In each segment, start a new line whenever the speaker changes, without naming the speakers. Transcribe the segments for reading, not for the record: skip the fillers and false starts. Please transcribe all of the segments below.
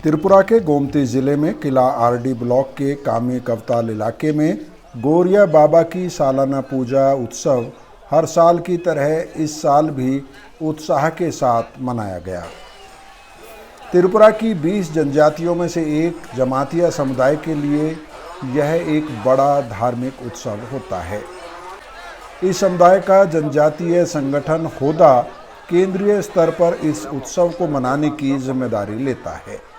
त्रिपुरा के गोमती जिले में किला आरडी ब्लॉक के कामी कवताल इलाके में गोरिया बाबा की सालाना पूजा उत्सव हर साल की तरह इस साल भी उत्साह के साथ मनाया गया। त्रिपुरा की 20 जनजातियों में से एक जमातिया समुदाय के लिए यह एक बड़ा धार्मिक उत्सव होता है। इस समुदाय का जनजातीय संगठन होदा केंद्रीय स्तर पर इस उत्सव को मनाने की जिम्मेदारी लेता है,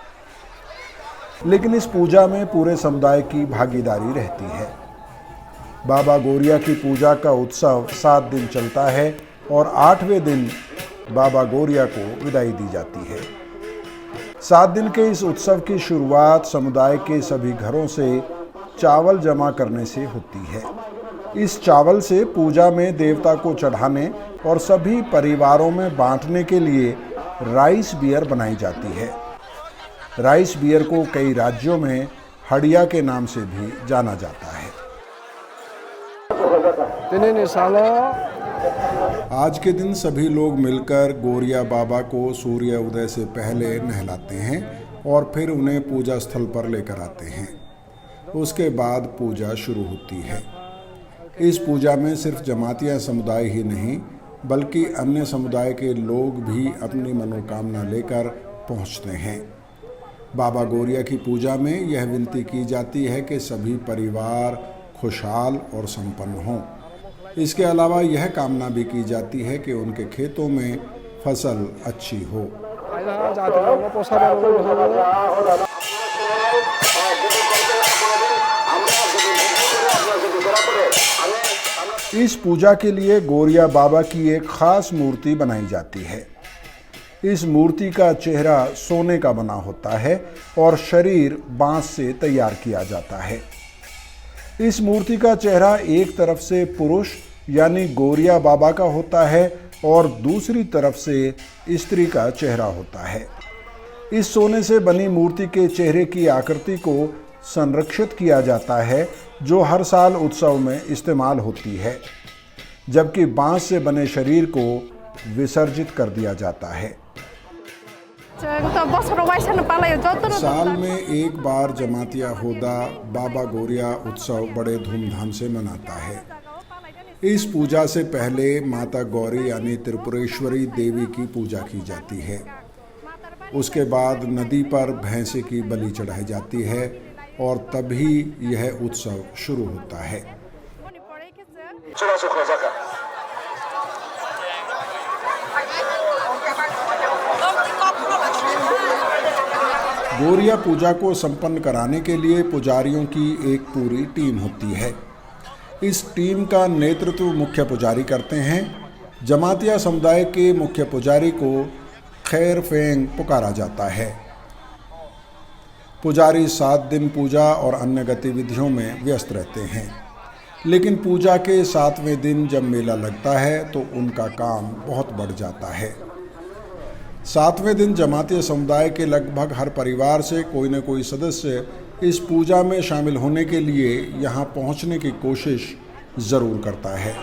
लेकिन इस पूजा में पूरे समुदाय की भागीदारी रहती है। बाबा गोरिया की पूजा का उत्सव 7 दिन चलता है और 8वें दिन बाबा गोरिया को विदाई दी जाती है। 7 दिन के इस उत्सव की शुरुआत समुदाय के सभी घरों से चावल जमा करने से होती है। इस चावल से पूजा में देवता को चढ़ाने और सभी परिवारों में बांटने के लिए राइस बियर बनाई जाती है। राइस बियर को कई राज्यों में हड़िया के नाम से भी जाना जाता है। आज के दिन सभी लोग मिलकर गोरिया बाबा को सूर्य उदय से पहले नहलाते हैं और फिर उन्हें पूजा स्थल पर लेकर आते हैं। उसके बाद पूजा शुरू होती है। इस पूजा में सिर्फ जमातिया समुदाय ही नहीं बल्कि अन्य समुदाय के लोग भी अपनी मनोकामना लेकर पहुंचते हैं। बाबा गोरिया की पूजा में यह विनती की जाती है कि सभी परिवार खुशहाल और संपन्न हों। इसके अलावा यह कामना भी की जाती है कि उनके खेतों में फसल अच्छी हो। इस पूजा के लिए गोरिया बाबा की एक खास मूर्ति बनाई जाती है। इस मूर्ति का चेहरा सोने का बना होता है और शरीर बांस से तैयार किया जाता है। इस मूर्ति का चेहरा एक तरफ से पुरुष यानी गोरिया बाबा का होता है और दूसरी तरफ से स्त्री का चेहरा होता है। इस सोने से बनी मूर्ति के चेहरे की आकृति को संरक्षित किया जाता है जो हर साल उत्सव में इस्तेमाल होती है, जबकि बांस से बने शरीर को विसर्जित कर दिया जाता है। साल में एक बार जमातिया होदा बाबा गोरिया उत्सव बड़े धूमधाम से मनाता है। इस पूजा से पहले माता गौरी यानी त्रिपुरेश्वरी देवी की पूजा की जाती है। उसके बाद नदी पर भैंसे की बलि चढ़ाई जाती है और तभी यह उत्सव शुरू होता है। गोरिया पूजा को संपन्न कराने के लिए पुजारियों की एक पूरी टीम होती है। इस टीम का नेतृत्व मुख्य पुजारी करते हैं। जमातिया समुदाय के मुख्य पुजारी को खैर फेंग पुकारा जाता है। पुजारी 7 दिन पूजा और अन्य गतिविधियों में व्यस्त रहते हैं, लेकिन पूजा के 7वें दिन जब मेला लगता है तो उनका काम बहुत बढ़ जाता है। सातवें दिन जमातिया समुदाय के लगभग हर परिवार से कोई न कोई सदस्य इस पूजा में शामिल होने के लिए यहाँ पहुँचने की कोशिश ज़रूर करता है।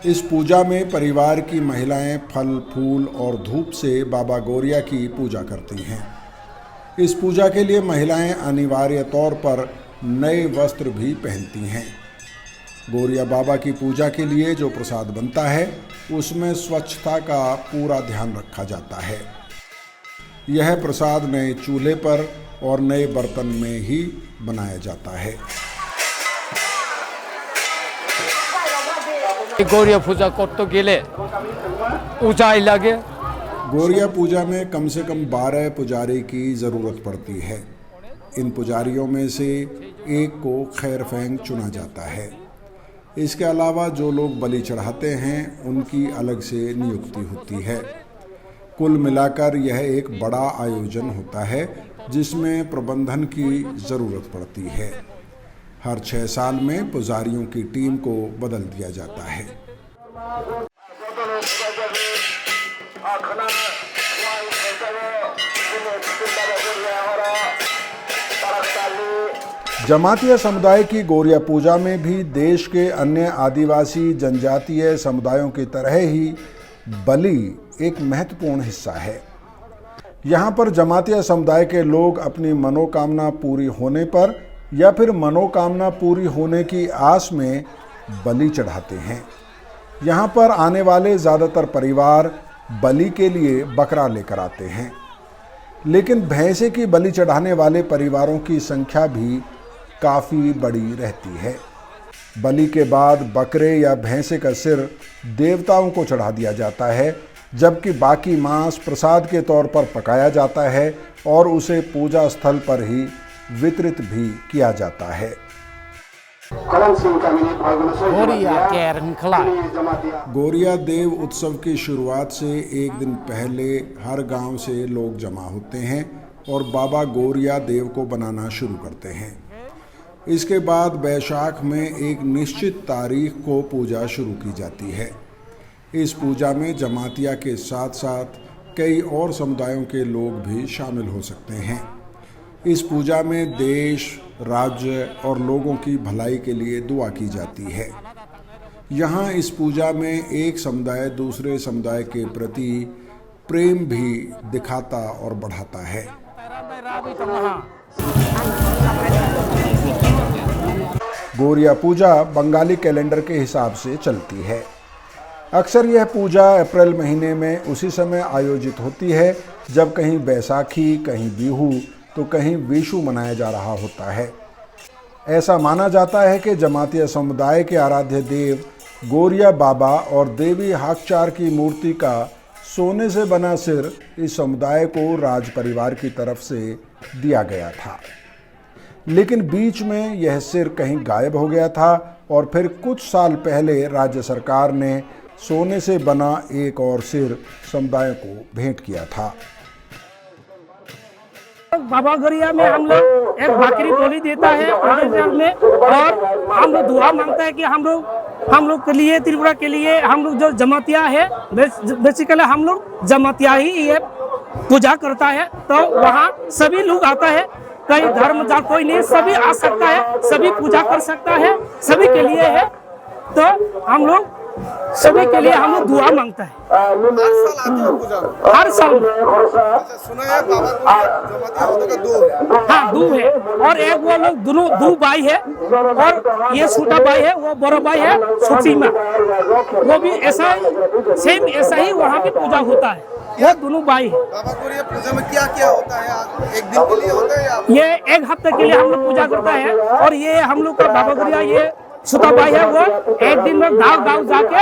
इस पूजा में परिवार की महिलाएं फल फूल और धूप से बाबा गौरिया की पूजा करती हैं। इस पूजा के लिए महिलाएं अनिवार्य तौर पर नए वस्त्र भी पहनती हैं। गौरिया बाबा की पूजा के लिए जो प्रसाद बनता है उसमें स्वच्छता का पूरा ध्यान रखा जाता है। यह प्रसाद नए चूल्हे पर और नए बर्तन में ही बनाया जाता है।
गौरिया पूजा करते गेले ऊंचाई लगे।
गौरिया पूजा में कम से कम 12 पुजारी की ज़रूरत पड़ती है। इन पुजारियों में से एक को खैरफेंग चुना जाता है। इसके अलावा जो लोग बलि चढ़ाते हैं उनकी अलग से नियुक्ति होती है। कुल मिलाकर यह एक बड़ा आयोजन होता है जिसमें प्रबंधन की ज़रूरत पड़ती है। हर 6 साल में पुजारियों की टीम को बदल दिया जाता है। जमातिया समुदाय की गौरिया पूजा में भी देश के अन्य आदिवासी जनजातीय समुदायों की तरह ही बलि एक महत्वपूर्ण हिस्सा है। यहाँ पर जमातिया समुदाय के लोग अपनी मनोकामना पूरी होने पर या फिर मनोकामना पूरी होने की आस में बलि चढ़ाते हैं। यहाँ पर आने वाले ज़्यादातर परिवार बलि के लिए बकरा लेकर आते हैं, लेकिन भैंसे की बलि चढ़ाने वाले परिवारों की संख्या भी काफ़ी बड़ी रहती है। बलि के बाद बकरे या भैंसे का सिर देवताओं को चढ़ा दिया जाता है, जबकि बाकी मांस प्रसाद के तौर पर पकाया जाता है और उसे पूजा स्थल पर ही वितरित भी किया जाता है। गौरिया देव उत्सव की शुरुआत से एक दिन पहले हर गांव से लोग जमा होते हैं और बाबा गौरिया देव को बनाना शुरू करते हैं। इसके बाद बैसाख में एक निश्चित तारीख को पूजा शुरू की जाती है। इस पूजा में जमातिया के साथ साथ कई और समुदायों के लोग भी शामिल हो सकते हैं। इस पूजा में देश, राज्य और लोगों की भलाई के लिए दुआ की जाती है। यहाँ इस पूजा में एक समुदाय दूसरे समुदाय के प्रति प्रेम भी दिखाता और बढ़ाता है। गौरिया पूजा बंगाली कैलेंडर के हिसाब से चलती है। अक्सर यह पूजा अप्रैल महीने में उसी समय आयोजित होती है जब कहीं बैसाखी, कहीं बिहू तो कहीं विशु मनाया जा रहा होता है। ऐसा माना जाता है कि जमातिया समुदाय के आराध्य देव गौरिया बाबा और देवी हाकचार की मूर्ति का सोने से बना सिर इस समुदाय को राज परिवार की तरफ से दिया गया था, लेकिन बीच में यह सिर कहीं गायब हो गया था और फिर कुछ साल पहले राज्य सरकार ने सोने से बना एक और सिर समुदाय को भेंट किया था।
बाबा गौरिया में हम लोग एक बकरी बोली देता है में, और हम लोग दुआ मांगता है कि हम लोग के लिए, त्रिपुरा के लिए, हम लोग जो जमातिया है बेसिकली हम लोग जमातिया ही ये पूजा करता है। तो वहाँ सभी लोग आता है, कई धर्म जा कोई नहीं, सभी आ सकता है, सभी पूजा कर सकता है, सभी के लिए है। तो हम लोग सभी के लिए हम लोग दुआ मांगता है। हर साल
सुना है
हाँ, दो है और एक वो लोग दोनों दो भाई है और ये छोटा भाई है, वो बड़ा भाई है छोटी माँ, वो भी ऐसा सेम ऐसा ही वहाँ भी पूजा होता है। वो दोनों भाई है।
बाबा गौरिया पूजा में क्या क्या होता है? एक दिन के लिए होता है?
ये एक हफ्ते के लिए हम लोग पूजा करता है और ये हम लोग का बाबा गौरिया ये छोटा भाई है, वो एक दिन में गाँव गाँव जाके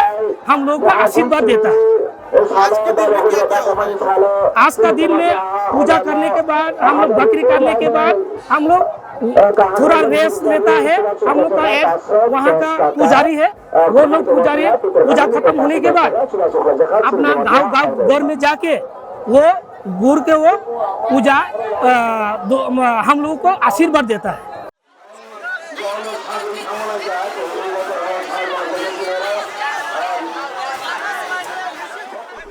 हम लोग को आशीर्वाद देता है।
आज के दिन में क्या क्या होता है?
आज का दिन में पूजा करने के बाद हम लोग बकरी करने के बाद हम लोग थोड़ा रेस्ट लेता है। हम लोग का एक वहाँ का पुजारी है, वो लोग पुजारी पूजा खत्म होने के बाद अपना गाँव गाँव घर में जाके वो गुड़ के वो पूजा हम लोगों को आशीर्वाद देता है।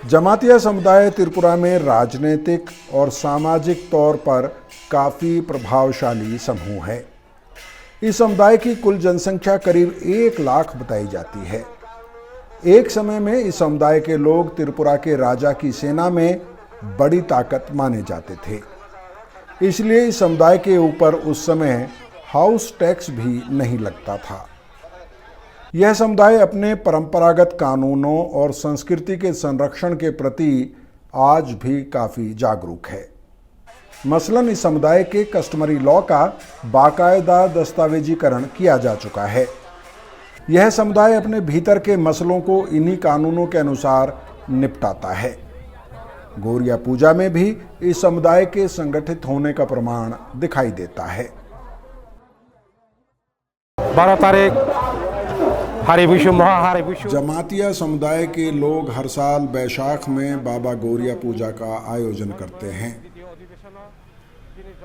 जमातिया समुदाय त्रिपुरा में राजनीतिक और सामाजिक तौर पर काफ़ी प्रभावशाली समूह है। इस समुदाय की कुल जनसंख्या करीब 1 लाख बताई जाती है। एक समय में इस समुदाय के लोग त्रिपुरा के राजा की सेना में बड़ी ताकत माने जाते थे, इसलिए इस समुदाय के ऊपर उस समय हाउस टैक्स भी नहीं लगता था। यह समुदाय अपने परंपरागत कानूनों और संस्कृति के संरक्षण के प्रति आज भी काफ़ी जागरूक है। मसलन इस समुदाय के कस्टमरी लॉ का बाकायदा दस्तावेजीकरण किया जा चुका है। यह समुदाय अपने भीतर के मसलों को इन्हीं कानूनों के अनुसार निपटाता है। गोरिया पूजा में भी इस समुदाय के संगठित होने का प्रमाण दिखाई देता है।
12 तारीख हरि विशु महाहरि विशु।
जमातिया समुदाय के लोग हर साल बैशाख में बाबा गोरिया पूजा का आयोजन करते हैं।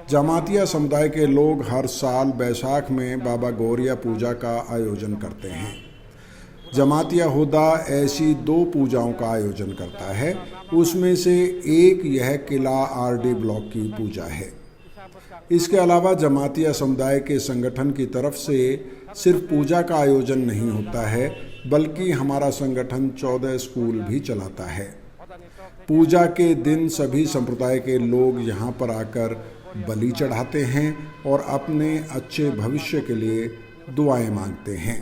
जमातिया समुदाय के लोग हर साल बैसाख में बाबा गोरिया पूजा का आयोजन करते हैं। जमातिया हुदा ऐसी 2 पूजाओं का आयोजन करता है, उसमें से एक यह किला आरडी ब्लॉक की पूजा है। इसके अलावा जमातिया समुदाय के संगठन की तरफ से सिर्फ पूजा का आयोजन नहीं होता है, बल्कि हमारा संगठन 14 स्कूल भी चलाता है। पूजा के दिन सभी संप्रदाय के लोग यहाँ पर आकर बलि चढ़ाते हैं और अपने अच्छे भविष्य के लिए दुआएं मांगते हैं।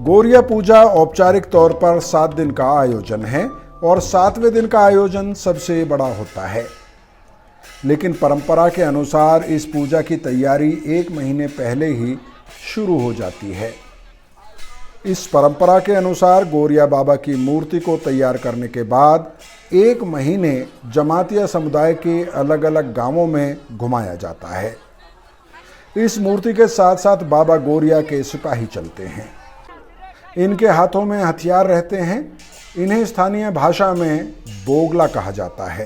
गोरिया पूजा औपचारिक तौर पर 7 दिन का आयोजन है और 7वें दिन का आयोजन सबसे बड़ा होता है, लेकिन परंपरा के अनुसार इस पूजा की तैयारी 1 महीने पहले ही शुरू हो जाती है। इस परंपरा के अनुसार गोरिया बाबा की मूर्ति को तैयार करने के बाद 1 महीने जमातिया समुदाय के अलग अलग गांवों में घुमाया जाता है। इस मूर्ति के साथ साथ बाबा गोरिया के सिपाही चलते हैं। इनके हाथों में हथियार रहते हैं। इन्हें स्थानीय भाषा में बोगला कहा जाता है।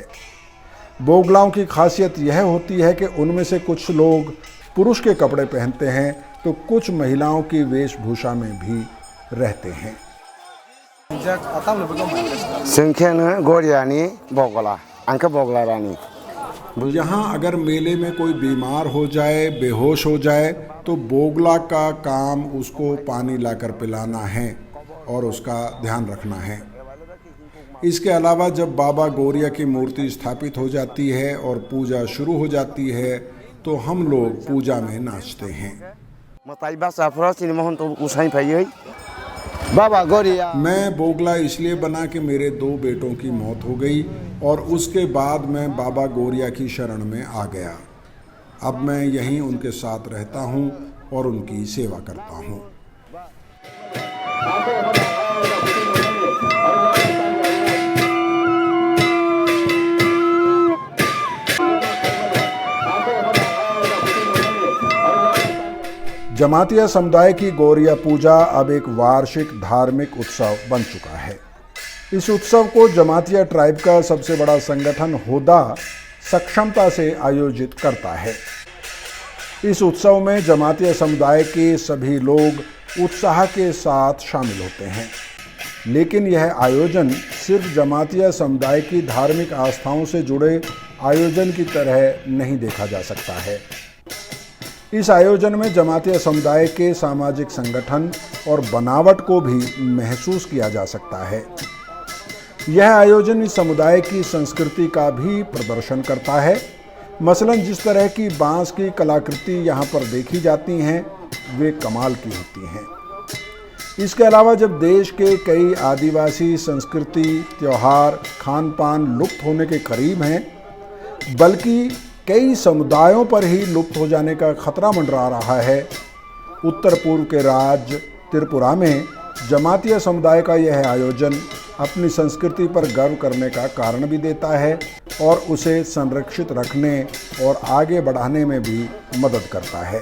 बोगलाओं की खासियत यह होती है कि उनमें से कुछ लोग पुरुष के कपड़े पहनते हैं तो कुछ महिलाओं की वेशभूषा में भी रहते हैं। यहाँ अगर मेले में कोई बीमार हो जाए, बेहोश हो जाए, तो बोगला का काम उसको पानी लाकर पिलाना है और उसका ध्यान रखना है। इसके अलावा जब बाबा गोरिया की मूर्ति स्थापित हो जाती है और पूजा शुरू हो जाती है तो हम लोग पूजा में नाचते हैं।
बाबा गोरिया
मैं बोगला इसलिए बना कि मेरे 2 बेटों की मौत हो गई और उसके बाद मैं बाबा गोरिया की शरण में आ गया। अब मैं यहीं उनके साथ रहता हूं और उनकी सेवा करता हूं। जमातिया समुदाय की गोरिया पूजा अब एक वार्षिक धार्मिक उत्सव बन चुका है। इस उत्सव को जमातिया ट्राइब का सबसे बड़ा संगठन हुदा सक्षमता से आयोजित करता है। इस उत्सव में जमातिया समुदाय के सभी लोग उत्साह के साथ शामिल होते हैं, लेकिन यह आयोजन सिर्फ जमातिया समुदाय की धार्मिक आस्थाओं से जुड़े आयोजन की तरह नहीं देखा जा सकता है। इस आयोजन में जमातिया समुदाय के सामाजिक संगठन और बनावट को भी महसूस किया जा सकता है। यह आयोजन इस समुदाय की संस्कृति का भी प्रदर्शन करता है। मसलन जिस तरह की बांस की कलाकृति यहाँ पर देखी जाती हैं वे कमाल की होती हैं। इसके अलावा जब देश के कई आदिवासी संस्कृति, त्योहार, खान पान लुप्त होने के करीब हैं, बल्कि कई समुदायों पर ही लुप्त हो जाने का खतरा मंडरा रहा है, उत्तर पूर्व के राज्य त्रिपुरा में जमातिया समुदाय का यह आयोजन अपनी संस्कृति पर गर्व करने का कारण भी देता है और उसे संरक्षित रखने और आगे बढ़ाने में भी मदद करता है।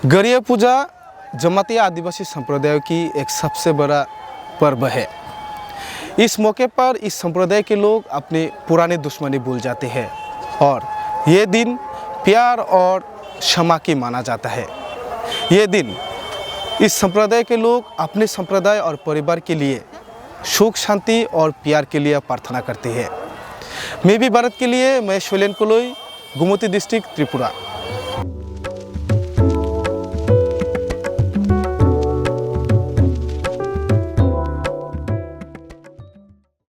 गौरिया पूजा जमातिया आदिवासी संप्रदायों की एक सबसे बड़ा पर्व है। इस मौके पर इस संप्रदाय के लोग अपने पुराने दुश्मनी भूल जाते हैं और ये दिन प्यार और क्षमा की माना जाता है। ये दिन इस संप्रदाय के लोग अपने संप्रदाय और परिवार के लिए सुख शांति और प्यार के लिए प्रार्थना करते हैं। मैं भी भारत के लिए मैं शैलेन कोलोई, गोमती डिस्ट्रिक्ट, त्रिपुरा।